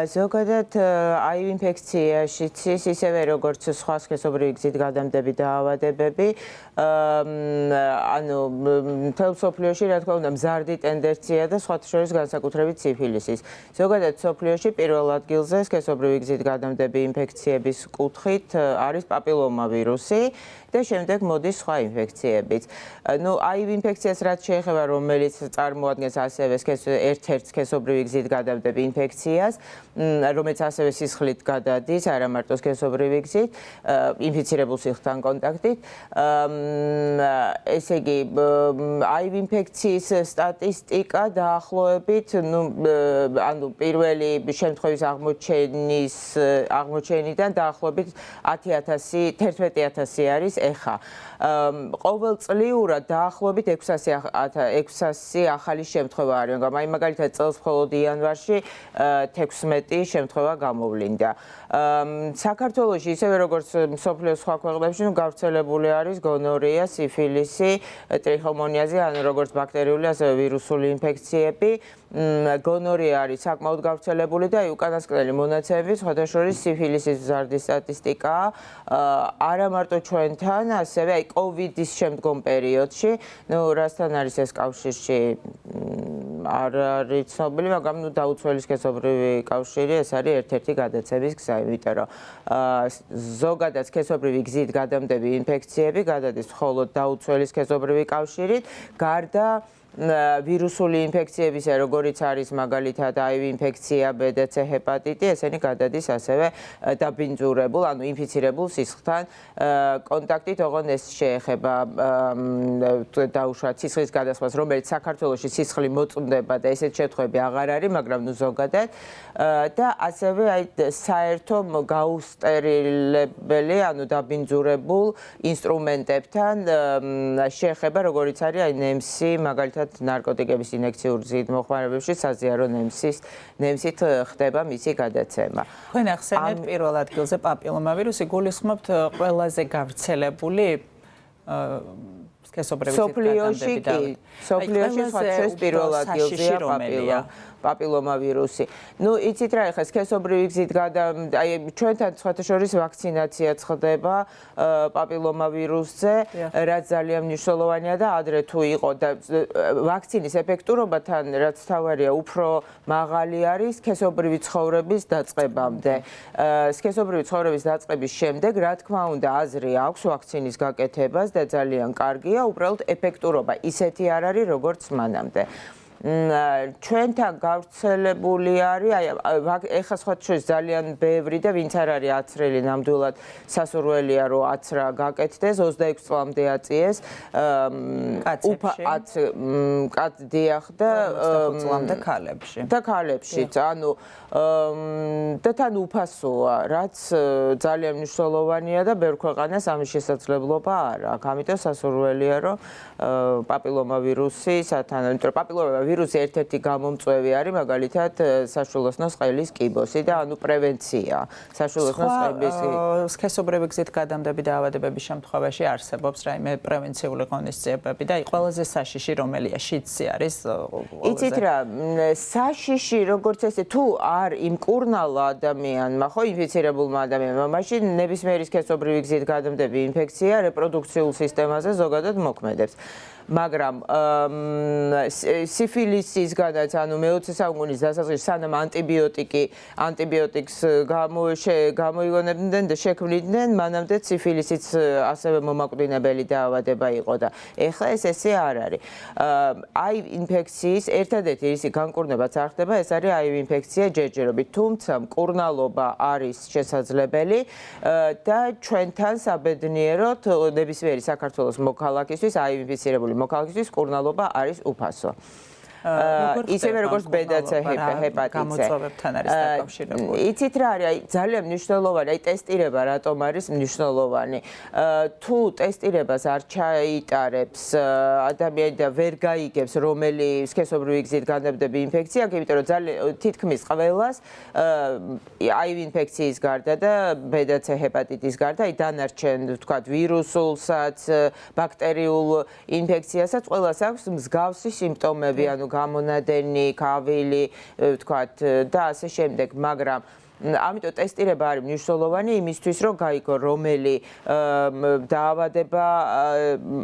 ზოგადად აივ ინფექციაშიც ისევე როგორც სხვა სქესობრივი გზით გადამდები დაავადებები, ანუ მთელ მსოფლიოში რა თქმა უნდა მზარდი ტენდენცია და სხვათა შორის განსაკუთრებით სიფილისის. ზოგადად მსოფლიოში პირველ ადგილზე სქესობრივი გზით გადამდები ინფექციების კუთხით არის პაპილომა ვირუსი და შემდეგ მოდის სხვა ინფექციებიც. ნუ აივ ინფექციას რაც შეეხება, რომელიც წარმოადგენს ასევე ერთ-ერთ სქესობრივი გზით გადამდები ინფექციას, რომელიც ასევე სისხლით გადადის, არა მარტო სქესობრივი გზით, ინფიცირებულ სისხლთან კონტაქტით. ესე იგი, აივ ინფექციის სტატისტიკა დაახლოებით, ანუ პირველი შემთხვევის აღმოჩენიდან დაახლოებით 11,000 არის ეხა. ყოველწლიურად დაახლოებით 600 ახალი შემთხვევა არის, მაგრამ მაგალითად წელს მხოლოდ იანვარში 16 შემთხვევა გამოვლინდა. საქართველოში ისევე როგორც მსოფლიოს სხვა ქვეყნებში გავრცელებული არის გონორია, სიფილისი, ტრიხომონიაზი, ანუ როგორც ბაქტერიული, ასევე ვირუსული ინფექციები. გონორია არის საკმაოდ გავრცელებული და უკანასკნელი მონაცემები სხვათა შორის სიფილისის მზარდი სტატისტიკაა. არა მარტო ჩვენთან, ასევე აი კოვიდის შემდგომ პერიოდში, რასთან არის ეს კავშირში არ არის ცნობილი, მაგრამ დაუცველი სქესობრივი კავშირი, ეს არის ერთ-ერთი გადაცემის გზა, იმიტომ რომ ზოგადად სქესობრივი გზით გადამდები ინფექციები გადადის მხოლოდ დაუცველი სქესობრივი კავშირით, გარდა ვირუსული ინფექციებისა, როგორიც არის მაგალითად აივ ინფექცია, BDC ჰეპატიტი, ესენი გადადის ასევე დაბინძურებულ, ანუ ინფიცირებულ სისხლთან კონტაქტით, ოღონდ ეს შეეხება დაუშვათ სისხლის გადასვლას, რომელიც საქართველოში სისხლი მოწმდება და ესეთ შემთხვევები აღარ არის, მაგრამ ზოგადად და ასევე აი საერთო გაუსტერილებელი, ანუ დაბინძურებულ ინსტრუმენტებთან შეეხება, როგორიც არის აი ნემსი, მაგალითად ნარკოტიკების ინექციურ გზით მოხმარებებში საზიარო ნემსით ხდება მისი გადაცემა. თქვენ ახსენეთ პირველ ადგილზე პაპილომა ვირუსი, გულისხმობთ ყველაზე გავრცელებული სქესობრივი გზით გადამდები სოფლიოში სხვადასხვა პირველ ადგილზეა პაპილომა ვირუსი. ნუ იცით რა, ეხლა სქესობრივი გზით აი ჩვენთან სხვათა შორის ვაქცინაციაც ხდება პაპილომა ვირუსზე, რაც ძალიან მნიშვნელოვანია და ადრე თუ იყო და ვაქცინის ეფექტურობათან რაც თავარია უფრო მაღალი არის სქესობრივი ცხოვრების დაწყებამდე. სქესობრივი ცხოვრების დაწყების შემდეგ, რა თქმა უნდა, აზრი აქვს ვაქცინის გაკეთებას და ძალიან კარგია, უბრალოდ ეფექტურობა ისეთი არ არის, როგორც მანამდე. ჩვენთან გავრცელებული არის, ეხლა სხვათა შორის ძალიან ბევრი და ვინც არ არის აცრელი, ნამდვილად სასურველია, რომ აცრა გაკეთდეს, 26 წლამდე აწიეს. დიახ და 25 წლამდე ქალებში. და ქალებშიც, ანუ და თან უფასოა, რაც ძალიან მნიშვნელოვანია და ბევრ ქვეყანას ამის შესაძლებლობა არ აქვს. ამიტომ სასურველია, რომ პაპილომა ვირუსი იმიტომ პაპილომა ვირუსი ერთ-ერთი გამომწვევი არის მაგალითად საშვილოსნოს ყელის კიბოსი და ანუ პრევენცია საშვილოსნოს ყელის სქესობრივი გზით გადამდები დაავადებების შემთხვევაში არსებობს რაიმე პრევენციული ღონისძიებები და ყველაზე საშიში რომელია შიდსი არის იცით რა საშიში როგორც ესე თუ არ იმკურნალა ადამიანმა ხო ინფიცირებულმა ადამიანმა მაშინ ნებისმიერი სქესობრივი გზით გადამდები ინფექცია რეპროდუქციულ სისტემაზე ზოგადად მოქმედებს მაგრამ სიფილისის გადაც ანუ მე-20 საუკუნის დასაწყისში სანამ ანტიბიოტიკს გამოიგონებდნენ და შექმნიდნენ მანამდე სიფილისიც ასევე მომაკვდინებელი დაავადება იყო და ეხლა ესე არ არის. აივ ინფექციის ერთადერთი ისი განკურნებაც არ ხდება, ეს არის აივ ინფექცია ჯერჯერობით, თუმცა მკურნალობა არის შესაძლებელი და ჩვენთან საბედნიეროდ ნებისმიერი საქართველოს მოქალაქისთვის აივ ინფიცირებული მოქალაქისთვის მკურნალობა არის უფასო. ისევე როგორც BDC ჰეპატიტზე. გამოწვევებთან არის დაკავშირებული. იცით რა არის, ძალიან მნიშვნელოვანი, ტესტირება რატომ არის მნიშვნელოვანი. თუ ტესტირებას არ ჩაიტარებს ადამიანი და ვერ გაიგებს, რომელი სქესობრივი გზით გადამდები ინფექცია, იმიტომ რომ თითქმის ყველას აივ ინფექციის გარდა და BDC ჰეპატიტის გარდა, დანარჩენ, ვთქვათ, ვირუსულსაც, ბაქტერიულ ინფექციასაც ყველას აქვს მსგავსი სიმპტომები, ანუ გამონადენი, გავილი, ვთქვათ და ასე შემდეგ, მაგრამ ამიტომ ტესტირება არის მნიშვნელოვანი იმისთვის, რომ გაიგო რომელი დაავადება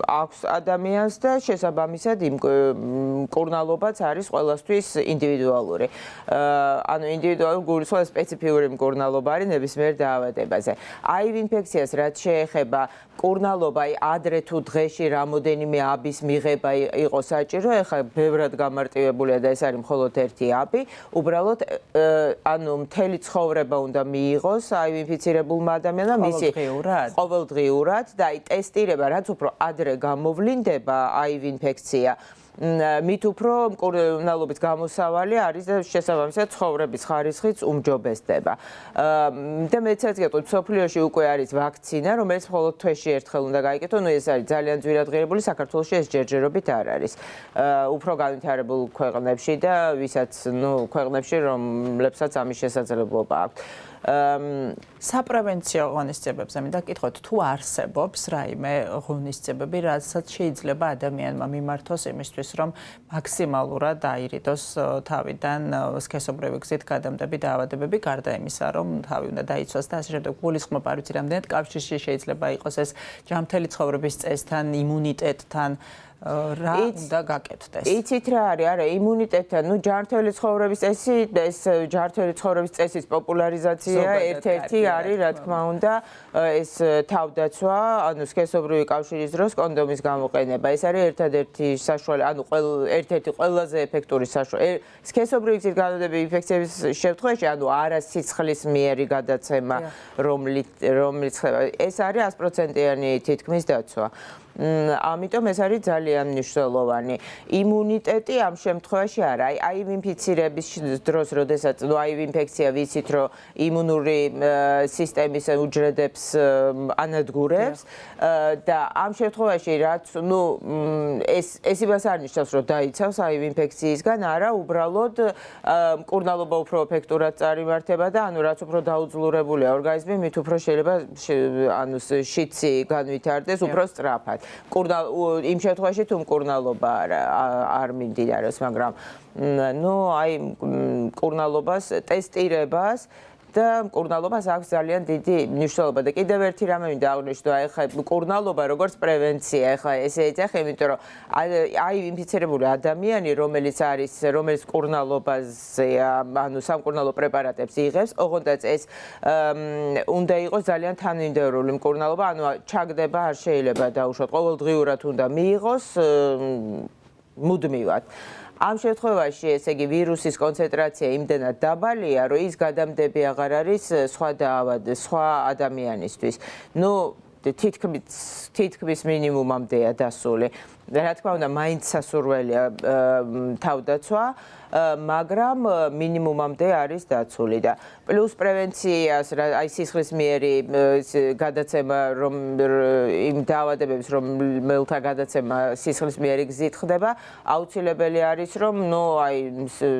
აქვს ადამიანს და შესაბამისად იმ მკურნალობაც არის ყველასთვის ინდივიდუალური. ანუ ინდივიდუალური გულისხმობა სპეციფიური მკურნალობა არის ნებისმიერ დაავადებაზე. HIV ინფექციას რაც შეეხება მკურნალობა ადრე თუ დღეში რამოდენიმე აბის მიღება იყო საჭირო, ეხლა ბევრად გამარტივებულია და ეს არის მხოლოდ ერთი აბი, უბრალოდ ანუ მთელი ცხოვრება უნდა მიიღოს HIV ინფიცირებულმა ადამიანმა მისი ყოველდღიურად და აი ტესტირება რაც უფრო ადრე გამოვლინდება HIV ინფექცია მით უფრო მკურნალობის გამოსავალი არის და შესაბამისად ცხოვრების ხარისხიც უმჯობესდება. და მეცაც გეტყვით, მსოფლიოში უკვე არის ვაქცინა, რომელიც მხოლოდ თვეში ერთხელ უნდა გაიკეთო, ეს არის ძალიან ძვირადღირებული, საქართველოში ეს ჯერჯერობით არ არის. უფრო განვითარებულ ქვეყნებში და ვისაც, ქვეყნებში, რომლებსაც ამის შესაძლებლობა აქვს. საპრევენციო ღონისძიებებზე მინდა გითხოთ, თუ არსებობს რაიმე ღონისძიებები, რასაც შეიძლება ადამიანმა მიმართოს იმისთვის, რომ მაქსიმალურად დაირიდოს თავიდან სქესობრივი გზით გადამდები დაავადებები, გარდა იმისა, რომ თავი უნდა დაიცვას და ასე შემდეგ. გულისხმობა არ ვიცი, რამდენად კავშირში შეიძლება იყოს ეს ჯანმრთელი ცხოვრების წესთან, იმუნიტეტთან. რა უნდა გაკეთდეს? იცით რა არის, არა, იმუნიტეტთან, ჯანმრთელი ცხოვრების წესი, ეს ჯანმრთელი ცხოვრების წესის პოპულარიზაცია ერთ-ერთი არის, რა თქმა უნდა, ეს თავდაცვა, ანუ სქესობრივი კავშირის დროს კონდომის გამოყენება. ეს არის ერთადერთი საშუალო, ანუ ერთ-ერთი ყველაზე ეფექტური საშუალო. სქესობრივი გზით გადამდებები ინფექციების შემთხვევაში, ანუ არა სიცხლის მიერი გადაცემა, რომელიც ეს არის 100%-იანი თითქმის დაცვა. ამიტომ ეს არის ძალიან მნიშვნელოვანი. იმუნიტეტი ამ შემთხვევაში არა. HIV ინფიცირების დროს, როდესაც HIV ინფექცია ვიცით, რომ იმუნური სისტემის უჯრედებს ანადგურებს და ამ შემთხვევაში რაც ეს იმას არ ნიშნავს, რომ დაიცავს HIV ინფექციისგან, არა, უბრალოდ მკურნალობა უფრო ეფექტურად წარიმართება და ანუ რაც უფრო დაუძლურებულია ორგანიზმი, მით უფრო შეიძლება ანუ შიცი განვითარდეს უფრო სწრაფად. იმ შემთხვევაში თუ მკურნალობა არ მიმდინარეობს, მაგრამ აი მკურნალობას ტესტირებას და მკურნალობას აქვს ძალიან დიდი მნიშვნელობა და კიდევ ერთი რამე მინდა აღვნიშნო, ეხლა მკურნალობა როგორც პრევენცია, ეხლა ესე ეძახი, იმიტომ რომ აი ინფიცირებული ადამიანი, რომელიც მკურნალობაზე, ანუ სამკურნალო პრეპარატებს იღებს, ოღონდაც ეს უნდა იყოს ძალიან თანმიმდევრული მკურნალობა, ანუ ჩაგდება არ შეიძლება დაუშვათ, ყოველდღიურად უნდა მიიღოს მუდმივად. ამ შემთხვევაში, ესე იგი, ვირუსის კონცენტრაცია იმდენად დაბალია, რომ ის გადამდები აღარ არის სხვა ადამიანისთვის. თითქმის მინიმუმამდეა დასული. რა თქმა უნდა, მაინც სასურველია თავდაცვა, მაგრამ მინიმუმამდე არის დაცული და პლუს პრევენციას, აი სისხლის მიერი გადაცემა, იმ დაავადებების, რომელთა გადაცემა სისხლის მიერი გზით ხდება, აუცილებელი არის, რომ აი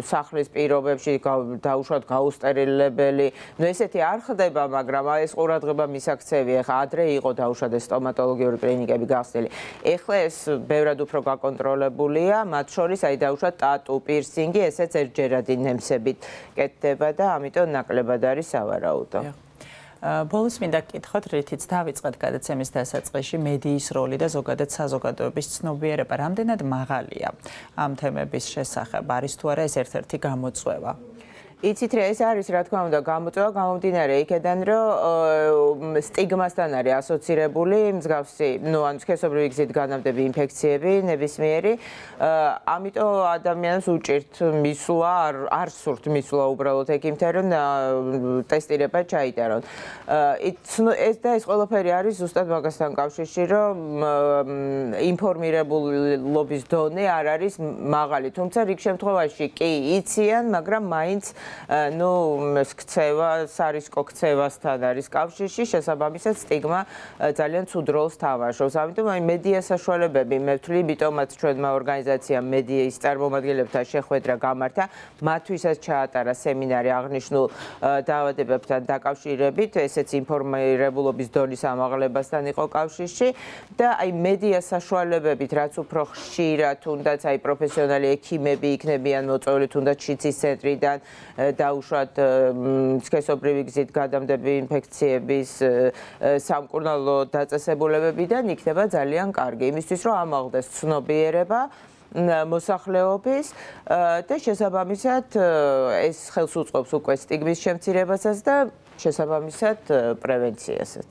სახლის პირობებში დაუშვათ გაუსტერილებელი, ესეთი არ ხდება, მაგრამ ეს ყურადღება მისაქცევია, ხა ადრე იყო დაუშვათ ეს სტომატოლოგიური კლინიკები გახსნილი. ეხლა ეს ბევრად უფრო გაკონტროლებულია, მათ შორის აი დაუშვათ ტატუ, პირსინგი, ესეც ერთჯერადი ნემსებით კეთდება და ამიტომ ნაკლებად არის სავარაუდო. ბოლოს მინდა გკითხოთ, რითიც დავიწყეთ გადაცემის დასაწყისში მედიის როლი და ზოგადად საზოგადოების ცნობიერება რამდენად მაღალია ამ თემების შესახებ, არის თუ არა ეს ერთ-ერთი გამოწვევა? იცით რა, ეს არის რა თქმა უნდა გამოწვევა გამომდინარე იქედან, რომ სტიგმასთან არის ასოცირებული მსგავსი, ანუ სქესობრივი გზით განამდები ინფექციები ნებისმიერი, ამიტომ ადამიანს უჭირთ მისვლა, არ სურთ მისვლა უბრალოდ ექიმთან, რომ ტესტირება ჩაიტარონ. ეს ყველაფერი არის ზუსტად მაგასთან კავშირში, რომ ინფორმირებულობის დონე არ არის მაღალი, თუმცა რიგ შემთხვევაში კი იციან, მაგრამ მაინც ნუ ეს ქცევა სარისკო ქცევასთან არის კავშირში, შესაბამისად სტიგმა ძალიან ცუდ როლს თამაშობს. ამიტომ აი მედია საშუალებები მე ვთვლი, ამიტომაც ჩვენმა ორგანიზაციამ მედიის წარმომადგენლებთან შეხვედრა გამართა, მათთვისაც ჩაატარა სემინარი აღნიშნულ დაავადებებთან დაკავშირებით, ესეც ინფორმირებულობის დონის ამაღლებასთან იყო კავშირში და აი მედია საშუალებებით რაც უფრო ხშირად თუნდაც აი პროფესიონალი ექიმები იქნებიან მოწვეული თუნდაც შიცის ცენტრიდან დაუშვათ სქესობრივი გზით გადამდები ინფექციების სამკურნალო დაწესებულებებიდან იქნება ძალიან კარგი იმისთვის რომ ამაღლდეს ცნობიერება მოსახლეობის და შესაბამისად ეს ხელს უწყობს უკვე სტიგმის შემცირებასაც და შესაბამისად პრევენციასაც.